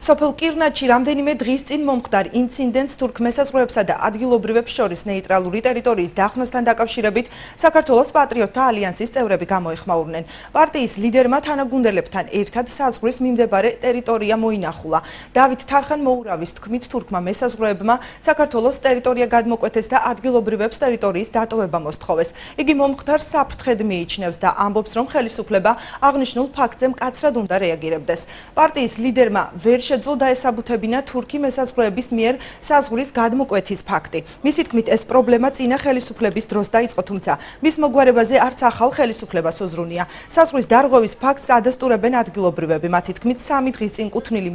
სოფელ კირნატში რამდენიმე დღის წინ მომხდარ ინციდენტს თურქ მესაზღვრეებსა და ადგილობრივებს შორის ნეიტრალური ტერიტორიის დახვნასთან დაკავშირებით საქართველოს პატრიოტთა ალიანსის წევრები გამოეხმაურნენ. პარტიის ლიდერმა თანაგუნდელებთან ერთად საზღვრის მიმდებარე ტერიტორია მოინახულა. დავით თარხან-მოურავის თქმით, თურქმა მესაზღვრეებმა საქართველოს ტერიტორია გადმოკვეთეს და ადგილობრივებს ტერიტორიის დატოვება მოსთხოვეს. იგი მომხდარს საფრთხედ მიიჩნევს და ამბობს, რომ ხელისუფლება აღნიშნულ ფაქტზე მკაცრად უნდა რეაგირებდეს. პარტიის ლიდერმა ვერ შეძლო დაესაბუთებინა თურქი მესაზღვრეების მიერ საზღვრის გადმოკვეთის ფაქტი. მისი თქმით, ეს პრობლემა წინა ხელისუფლების დროს დაიწყო, თუმცა მის მოგვარებაზე არც ახალ ხელისუფლებას უზრუნია. საზღვრის დარღვევის ფაქტს ადასტურებენ ადგილობრივები. მათი თქმით, 3 დღის წინ კუთვნილი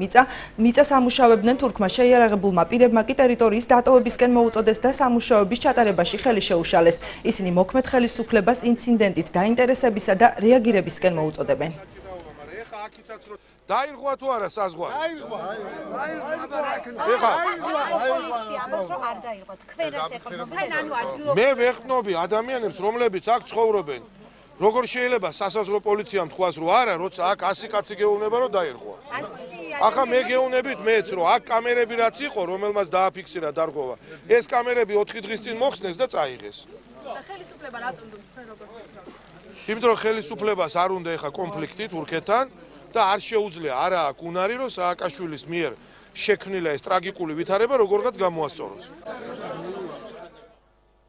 მიწას ამუშავებდნენ თურქმა შეიარაღებულმა პირებმა კი ტერიტორიის დატოვებისკენ მოუწოდეს და სამუშაოების ჩატარებაში ხელი შეუშალეს. ისინი მოქმედ ხელისუფლებას ინციდენტით დაინტერესებისა და რეაგირებისკენ მოუწოდებენ. დაირღვა თუ არა საზღვარი? დაირღვა. მე ვეხმნობი ადამიანებს, რომლებიც აქ ცხოვრობენ. როგორ შეიძლება სასაზღვრო პოლიციამ თქვას, რომ არა, როცა აქ 100 კაცი გეუბნება, რომ დაირღვა. ახლა მე გეუბნებით მეც, რომ აქ კამერები რაც იყო, რომელმაც დააფიქსირა დარღვევა, ეს კამერები 4 დღის წინ მოხსნეს და წაიღეს. ხელისუფლება რატომ თქვენ როგორ ხედავთ? იმიტომ რომ ხელისუფლებას არ უნდა ეხა კონფლიქტი თურქეთთან და არ შეუძლია არა აქ უნარი, რომ სააკაშვილის მიერ შექმნილა ეს ტრაგიკული ვითარება, როგორღაც გამოასწოროს.